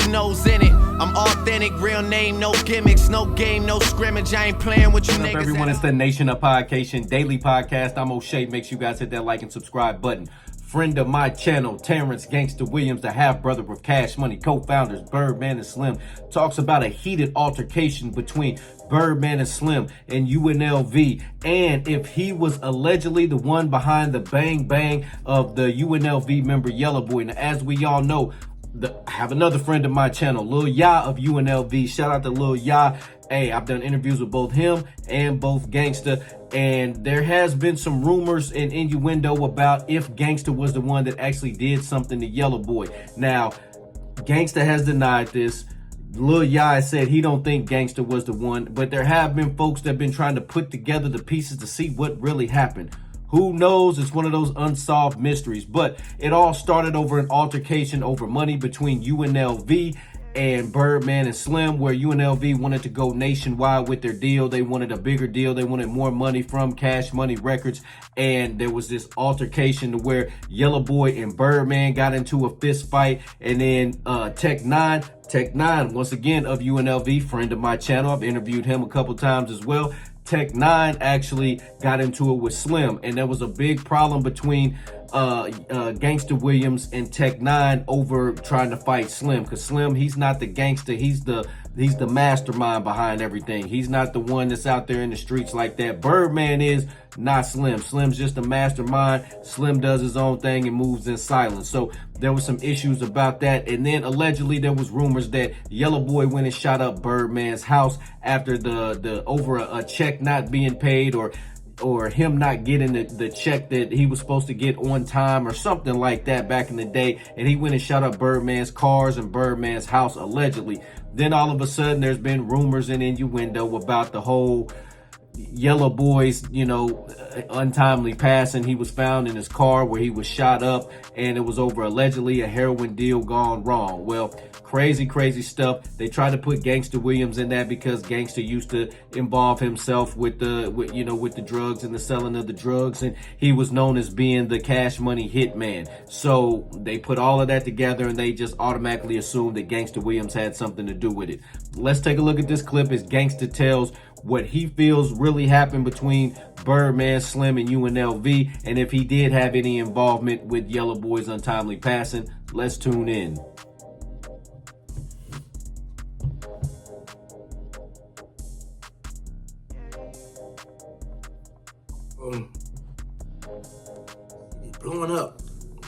knows in it. I'm authentic, real name, no gimmicks, no game, no scrimmage. I ain't playing with you What's niggas. up, everyone? It's the Nation of Podcation Daily Podcast. I'm O'Shea. Make sure you guys hit that like and subscribe button. Friend of my channel, Terrence Gangster Williams, the half-brother of Cash Money, co-founders Birdman and Slim, talks about a heated altercation between Birdman and Slim and UNLV, and if he was allegedly the one behind the bang of the UNLV member Yella Boy. Now, as we all know, I have another friend of my channel, Lil Ya of UNLV. Shout out to Lil Ya. Hey, I've done interviews with both him and both Gangsta, and there has been some rumors and innuendo about if Gangsta was the one that actually did something to Yella Boy. Now, Gangsta has denied this. Lil Ya said he don't think Gangsta was the one, but there have been folks that have been trying to put together the pieces to see what really happened. Who knows? It's one of those unsolved mysteries, but it all started over an altercation over money between UNLV and Birdman and Slim, where UNLV wanted to go nationwide with their deal. They wanted a bigger deal. They wanted more money from Cash Money Records. And there was this altercation to where Yella Boy and Birdman got into a fist fight. And then Tech Nine, once again of UNLV, friend of my channel. I've interviewed him a couple times as well. Tech Nine actually got into it with Slim, and there was a big problem between Gangster Williams and Tech Nine over trying to fight Slim, because Slim, he's not the gangster, he's the mastermind behind everything. He's not the one that's out there in the streets like that. Birdman is, not Slim. Slim's just a mastermind. Slim does his own thing and moves in silence. So there was some issues about that. And then allegedly there was rumors that Yella Boy went and shot up Birdman's house after the over a check not being paid, or him not getting the check that he was supposed to get on time or something like that back in the day. And he went and shot up Birdman's cars and Birdman's house allegedly. Then all of a sudden there's been rumors and innuendo about the whole Yella Boy's, untimely passing. He was found in his car where he was shot up, and it was over allegedly a heroin deal gone wrong. Well, crazy stuff. They tried to put Gangster Williams in that because Gangster used to involve himself with the drugs and the selling of the drugs, and he was known as being the Cash Money hitman. So they put all of that together and they just automatically assumed that Gangster Williams had something to do with it. Let's take a look at this clip as Gangster tells what he feels really happened between Birdman, Slim, and UNLV, and if he did have any involvement with Yella Boy's untimely passing. Let's tune in. Blowing up,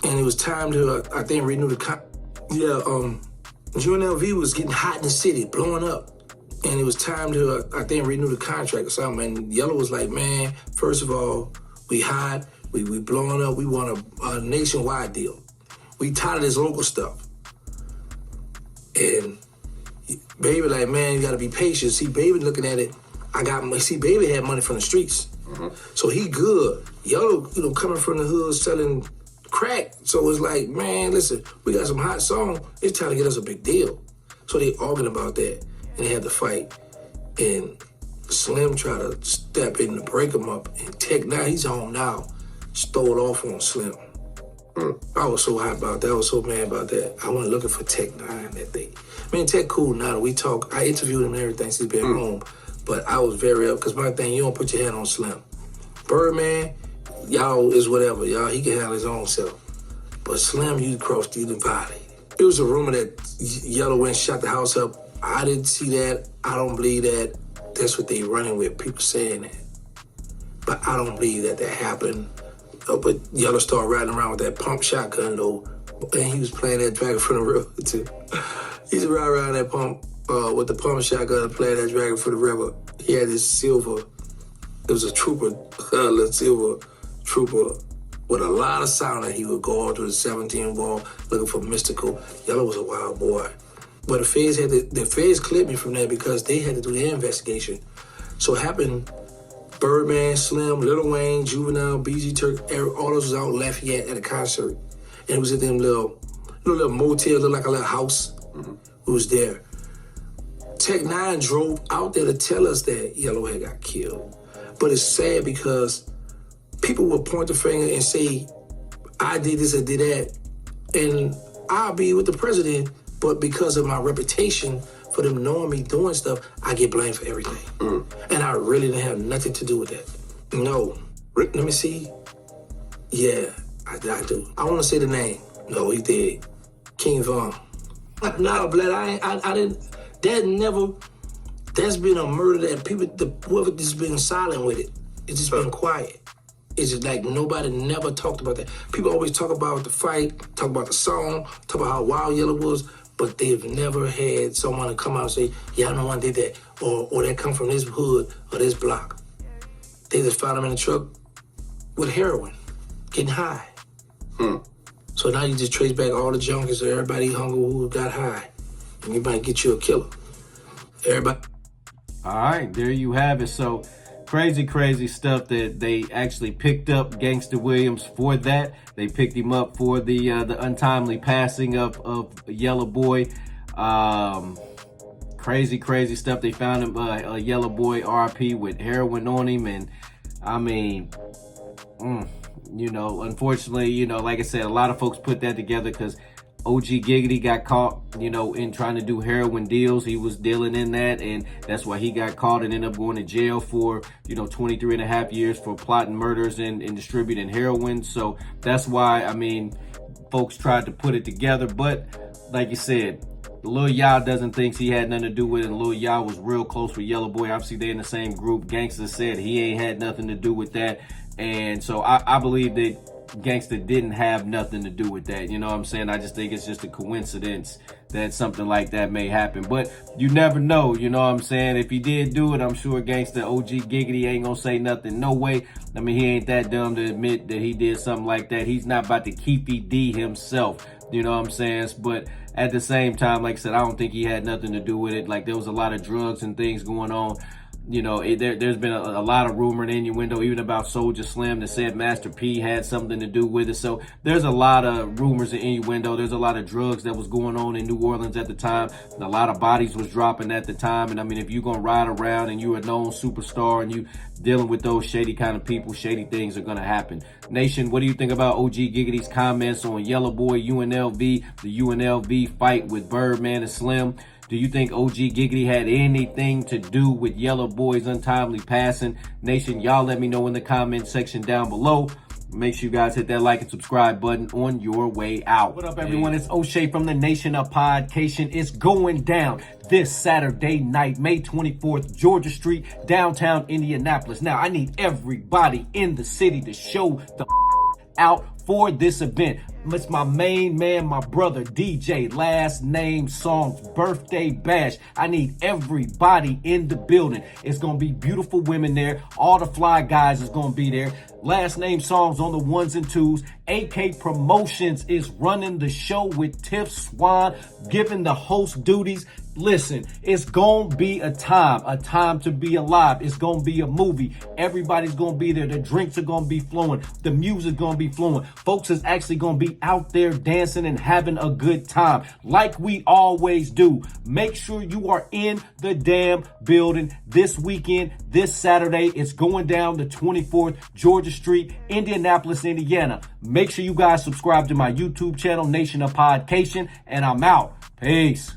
and it was time to I think renew the UNLV was getting hot in the city, blowing up. And it was time to, I think, renew the contract or something. And Yella was like, man, first of all, we hot, we blowing up, we want a nationwide deal. We tired of this local stuff. And Baby like, man, you gotta be patient. See, Baby looking at it, Baby had money from the streets. So he good. Yella, coming from the hood selling crack. So it's like, man, listen, we got some hot songs. It's time to get us a big deal. So they arguing about that. And they had to fight, and Slim tried to step in to break him up, and Tech Nine, he's home now, stole off on Slim. I was so hot about that. I was so mad about that. I wasn't looking for Tech Nine that day. Man, Tech cool now. We talk. I interviewed him and everything since he's been home, but I was very up because my thing, you don't put your hand on Slim. Birdman, y'all is whatever. Y'all, he can handle his own self. But Slim, you crossed, you violated. It was a rumor that Yella went and shot the house up. I didn't see that. I don't believe that. That's what they running with, people saying that. But I don't believe that happened. But Yella started riding around with that pump shotgun, though. And he was playing that Dragon from the River, too. He used to ride around that pump with the pump shotgun and play that Dragon from the River. He had this silver, it was a trooper, a silver trooper with a lot of sound that he would go on to the 17 ball looking for mystical. Yella was a wild boy. But the feds cleared me from that because they had to do their investigation. So it happened, Birdman, Slim, Lil Wayne, Juvenile, BG Turk, all those was out in Lafayette at a concert. And it was at them little motel, looked like a little house. It was there. Tech Nine drove out there to tell us that Yella had got killed. But it's sad because people will point the finger and say, I did this, I did that. And I'll be with the president But because of my reputation, for them knowing me doing stuff, I get blamed for everything. And I really didn't have nothing to do with that. No. Let me see. Yeah, I do. I want to say the name. No, he did. King Von. No, Bled, I didn't. That's been a murder that whoever just been silent with it. It's just been quiet. It's just like nobody never talked about that. People always talk about the fight, talk about the song, talk about how wild Yella was, but they've never had someone to come out and say, yeah, I know one did that, or that come from this hood or this block. They just found him in the truck with heroin, getting high. So now you just trace back all the junkies or everybody hung who got high, and you might get you a killer. Everybody. All right, there you have it. So crazy stuff that they actually picked up Gangster Williams for that. They picked him up for the untimely passing of Yella Boy. Crazy stuff. They found him, Yella Boy RP with heroin on him, and I mean, you know, unfortunately, you know, like I said, a lot of folks put that together because OG Giggity got caught, you know, in trying to do heroin deals. He was dealing in that, and that's why he got caught and ended up going to jail for, you know, 23 and a half years for plotting murders and distributing heroin. So that's why, I mean, folks tried to put it together. But like you said, Lil Yah doesn't think he had nothing to do with it, and Lil Yah was real close with Yella Boy. Obviously, they're in the same group. Gangsta said he ain't had nothing to do with that. And so I believe that Gangsta didn't have nothing to do with that. You know what I'm saying? I just think it's just a coincidence that something like that may happen. But you never know, you know what I'm saying? If he did do it, I'm sure Gangsta OG Giggity ain't gonna say nothing. No way. I mean, he ain't that dumb to admit that he did something like that. He's not about to Keefy D himself. You know what I'm saying? But at the same time, like I said, I don't think he had nothing to do with it. Like, there was a lot of drugs and things going on. You know, there's been a lot of rumor and innuendo, even about Soulja Slim, that said Master P had something to do with it. So there's a lot of rumors and innuendo. There's a lot of drugs that was going on in New Orleans at the time. A lot of bodies was dropping at the time. And I mean, if you're going to ride around and you're a known superstar and you dealing with those shady kind of people, shady things are going to happen. Nation, what do you think about OG Giggity's comments on Yella Boy, UNLV, the UNLV fight with Birdman and Slim? Do you think OG Giggity had anything to do with Yella Boy's untimely passing? Nation, y'all let me know in the comment section down below. Make sure you guys hit that like and subscribe button on your way out. What up, everyone? It's O'Shea from the Nation of Podcation. It's going down this Saturday night, May 24th, Georgia Street, downtown Indianapolis. Now, I need everybody in the city to show the out for this event. It's my main man, my brother, DJ, Last Name Songs, birthday bash. I need everybody in the building. It's going to be beautiful women there. All the fly guys is going to be there. Last Name Songs on the ones and twos. AK Promotions is running the show with Tiff Swan, giving the host duties. Listen, it's going to be a time to be alive. It's going to be a movie. Everybody's going to be there. The drinks are going to be flowing. The music's going to be flowing. Folks is actually going to be out there dancing and having a good time like we always do. Make sure you are in the damn building this weekend, this Saturday. It's going down the 24th, Georgia Street, Indianapolis, Indiana. Make sure you guys subscribe to my YouTube channel, Nation of Podcation, and I'm out. Peace.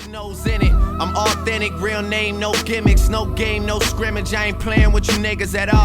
Nose in it. I'm authentic, real name, no gimmicks, no game, no scrimmage. I ain't playing with you niggas at all.